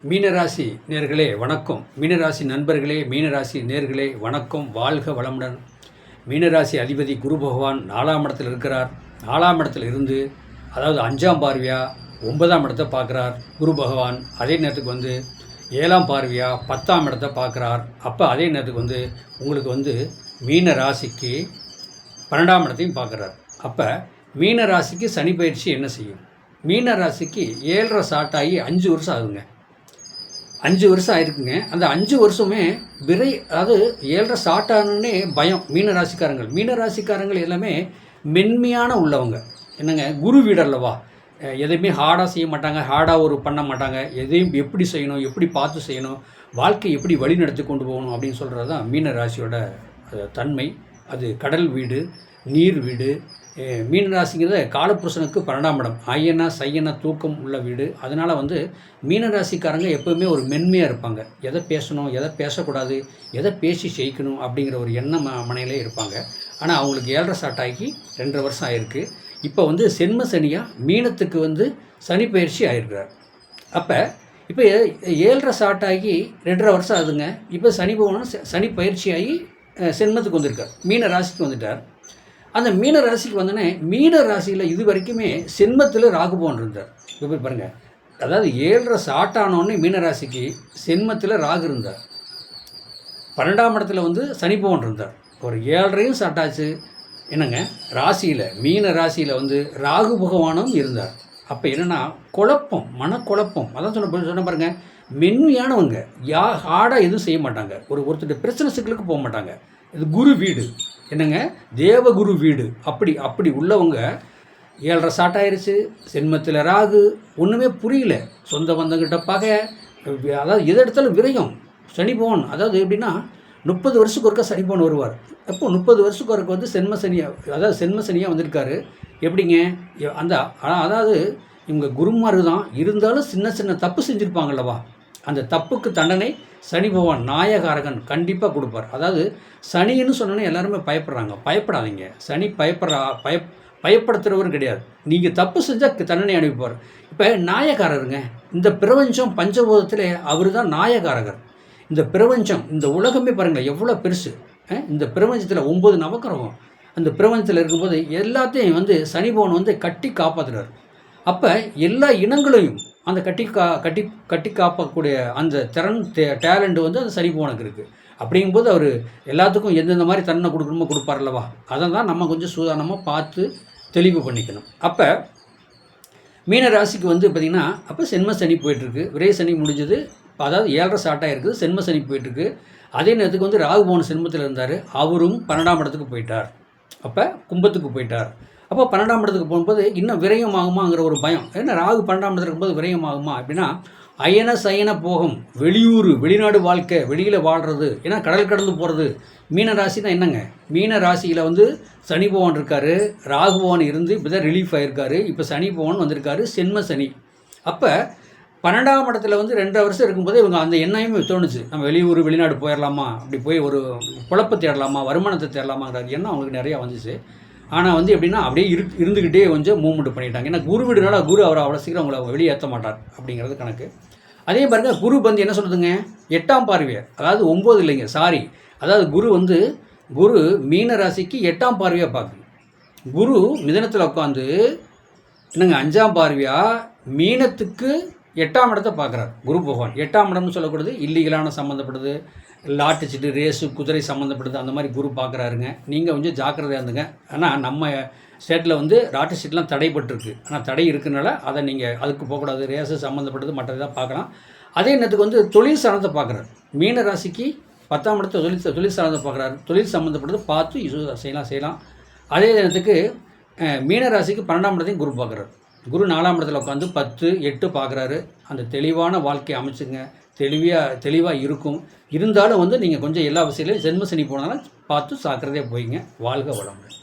மீனராசி நேர்களே வணக்கம். மீனராசி நண்பர்களே, மீனராசி நேர்களே வணக்கம். வாழ்க வளமுடன். மீனராசி அதிபதி குரு பகவான் 4ஆம் இடத்தில் இருக்கிறார். 4ஆம் இடத்தில் இருந்து, அதாவது 5ஆம் பார்வையாக 9ஆம் இடத்தை பார்க்குறார் குரு பகவான். அதே நேரத்துக்கு 7ஆம் பார்வையாக 10ஆம் இடத்தை பார்க்குறார். அப்போ அதே நேரத்துக்கு உங்களுக்கு மீன ராசிக்கு 12ஆம் இடத்தையும் பார்க்குறார். அப்போ மீன ராசிக்கு சனி பயிற்சி என்ன செய்யும்? மீன ராசிக்கு 7.5 ஸ்டார்ட் ஆகி 5 வருஷம் ஆகுங்க. 5 வருஷம் ஆயிருக்குங்க. அந்த 5 வருஷமே அதாவது 7.5 ஸ்டார்ட் ஆனோடனே பயம். மீனராசிக்காரங்கள் எல்லாமே மென்மையான உள்ளவங்க. என்னங்க, குரு வீடு அல்லவா, எதையுமே ஹார்டாக செய்ய மாட்டாங்க, ஹார்டாக பண்ண மாட்டாங்க. எதையும் எப்படி செய்யணும், எப்படி பார்த்து செய்யணும், வாழ்க்கை எப்படி வழி நடத்தி கொண்டு போகணும் அப்படின்னு சொல்கிறது தான் மீனராசியோட தன்மை. அது கடல் வீடு, நீர் வீடு. மீனராசிங்கிறது காலப்புருஷனுக்கு 12ஆம் இடம். ஐயனா சையனா தூக்கம் உள்ள வீடு. அதனால் மீனராசிக்காரங்க எப்போவுமே ஒரு மென்மையாக இருப்பாங்க. எதை பேசணும், எதை பேசக்கூடாது, எதை பேசி ஜெயிக்கணும் அப்படிங்கிற ஒரு எண்ணம் மனையிலே இருப்பாங்க. ஆனால் அவங்களுக்கு 7.5 ஸ்டார்ட் ஆகி 2.5 வருஷம் ஆயிருக்கு. இப்போ சென்ம சனியாக மீனத்துக்கு சனி பயிற்சி ஆகிருக்கிறார். அப்போ இப்போ 7.5 ஸ்டார்ட் ஆகி 2.5 வருஷம் ஆகுதுங்க. இப்போ சனி பகவான் சனி பயிற்சி ஆகி சென்மத்துக்கு வந்திருக்கார், மீன ராசிக்கு வந்துட்டார். அந்த மீன ராசிக்கு வந்தோடனே மீன ராசியில் இது வரைக்குமே சென்மத்தில் ராகுபவன் இருந்தார். இப்போ பாருங்கள், அதாவது 7.5 ஸ்டார்ட் ஆனோடனே மீனராசிக்கு சென்மத்தில் ராகு இருந்தார். 12ஆம் இடத்துல சனி பகவான் இருந்தார். ஒரு 7.5 ஸ்டார்ட் ஆச்சு. என்னங்க, ராசியில் மீன ராசியில் ராகு பகவானும் இருந்தார். அப்போ என்னென்னா குழப்பம், மனக்குழப்பம். அதான் சொன்ன பாருங்கள், மென்மையானவங்க. ஹார்டாக எதுவும் செய்ய மாட்டாங்க. ஒருத்தர் பிரச்சனை சிக்கலுக்கு போக மாட்டாங்க. இது குரு வீடு. என்னங்க, தேவகுரு வீடு. அப்படி உள்ளவங்க 7.5 ஸ்டார்ட் ஆயிடுச்சு. சென்மத்தில் ராகு. ஒன்றுமே புரியல. சொந்த பந்தங்கிட்ட பகை. அதாவது எது எடுத்தாலும் விரயம். சனி பகவான் அதாவது எப்படின்னா 30 வருஷத்துக்கு ஒருக்கா சனி பகவான் வருவார். அப்போ 30 வருஷத்துக்கு ஒருக்க சென்ம சனியாக வந்திருக்காரு. எப்படிங்க, அதாவது இவங்க குருமாரு தான் இருந்தாலும் சின்ன தப்பு செஞ்சுருப்பாங்கல்லவா, அந்த தப்புக்கு தண்டனை சனி பகவான் நாயகாரகன் கண்டிப்பாக கொடுப்பார். அதாவது சனின்னு சொன்னோன்னே எல்லாருமே பயப்படுறாங்க. பயப்படாதீங்க. சனி பயப்படுத்துகிறவர் கிடையாது. நீங்கள் தப்பு செஞ்சால் தண்டனை அனுப்பிப்பார். இப்போ நாயகாரருங்க. இந்த பிரபஞ்சம் பஞ்சபூதத்தில் அவர் தான் நாயகாரகர். இந்த பிரபஞ்சம், இந்த உலகமே பாருங்களேன் எவ்வளோ பெருசு. இந்த பிரபஞ்சத்தில் 9 நவக்கிரகம் அந்த பிரபஞ்சத்தில் இருக்கும்போது எல்லாத்தையும் சனி பகவான் கட்டி காப்பாற்றுறார். அப்போ எல்லா இனங்களையும் அந்த கட்டி காப்பக்கூடிய அந்த டேலண்ட் அந்த சனி பகவானுக்கு இருக்குது. அப்படிங்கும்போது அவர் எல்லாத்துக்கும் எந்தெந்த மாதிரி தண்டனை கொடுக்கணுமோ கொடுப்பார்லவா. அதை தான் நம்ம கொஞ்சம் சூதானமாக பார்த்து தெளிவு பண்ணிக்கணும். அப்போ மீன ராசிக்கு பார்த்திங்கன்னா, அப்போ சென்ம சனி போயிட்டுருக்கு. விரை சனி முடிஞ்சது. அதாவது 7.5 ஸ்டார்ட் ஆகிருக்குது. சென்ம சனி போயிட்டுருக்கு. அதே நேரத்துக்கு ராகு பகவான் சென்மத்தில் இருந்தார். அவரும் 12ஆம் இடத்துக்கு போயிட்டார். அப்போ கும்பத்துக்கு போயிட்டார். அப்போ 12ஆம் இடத்துக்கு போகும்போது இன்னும் விரயம் ஆகுமாங்கிற ஒரு பயம். ஏன்னா ராகு 12ஆம் இடத்துக்கு இருக்கும்போது விரயம் ஆகுமா அப்படின்னா, அயன சயன போகம், வெளிநாடு வாழ்க்கை, வெளியில் வாழ்கிறது. ஏன்னா கடல் கடந்து போகிறது. மீன ராசி தான். என்னங்க, மீன ராசியில் சனி பகவான் இருக்கார். ராகு பகவான் இருந்து இப்போ தான் ரிலீஃப் ஆகிருக்காரு. இப்போ சனி பகவான் வந்திருக்காரு, சென்ம சனி. அப்போ 12ஆம் இடத்துல 2.5 வருஷம் இருக்கும்போது இவங்க அந்த எண்ணமே தோணுச்சு, நம்ம வெளிநாடு போயிடலாமா, அப்படி போய் ஒரு குழப்பத்தை தேடலாமா, வருமானத்தை தேடலாமாங்கிற எண்ணம் அவங்களுக்கு நிறையா வந்துச்சு. ஆனால் எப்படின்னா அப்படியே இருந்துக்கிட்டே கொஞ்சம் மூவ்மெண்ட் பண்ணிட்டாங்க. ஏன்னா குரு வீடுனால குரு அவரை அவ்வளோ சீக்கிரம் அவங்கள வெளியேற்ற மாட்டார் அப்படிங்கிறது கணக்கு. அதே பாருங்க, குரு என்ன சொல்லுதுங்க, 8ஆம் பார்வையை, அதாவது 9 இல்லைங்க, சாரி, அதாவது குரு மீன ராசிக்கு 8ஆம் பார்வையாக பார்க்குது. குரு மிதனத்தில் உட்காந்து என்னங்க 5ஆம் பார்வையாக மீனத்துக்கு 8ஆம் இடத்தை பார்க்குறாரு குரு பகவான். 8ஆம் இடம்னு சொல்லக்கூடாது, இல்லீகலான சம்மந்தப்படுது, லாட்டு சீட்டு, ரேஸு, குதிரை சம்மந்தப்படுது, அந்த மாதிரி குரு பார்க்குறாருங்க. நீங்கள் கொஞ்சம் ஜாக்கிரதையாக இருந்துங்க. ஆனால் நம்ம ஸ்டேட்டில் லாட்டு சீட்லாம் தடைப்பட்டிருக்கு. ஆனால் தடை இருக்குனால அதை நீங்கள் அதுக்கு போகக்கூடாது. ரேஸு சம்மந்தப்பட்டது மற்றதான் பார்க்கலாம். அதே நேரத்துக்கு தொழில் சார்ந்த பார்க்குறாரு. மீன ராசிக்கு 10ஆம் இடத்தை தொழில் சார்ந்த பார்க்குறாரு. தொழில் சம்மந்தப்பட்டது பார்த்து செய்யலாம். அதே நேரத்துக்கு மீன ராசிக்கு 12ஆம் இடத்தையும் குரு பார்க்குறாரு. குரு 4ஆம் இடத்துல உட்காந்து 10, 8 பார்க்குறாரு. அந்த தெளிவான வாழ்க்கையை அமைச்சுங்க. தெளிவாக இருக்கும். இருந்தாலும் நீங்கள் கொஞ்சம் எல்லா விஷயங்களையும் சென்ம சனி போனாலும் பார்த்து சாக்கிரதையாக போய்ங்க. வாழ்க வளமுடன்.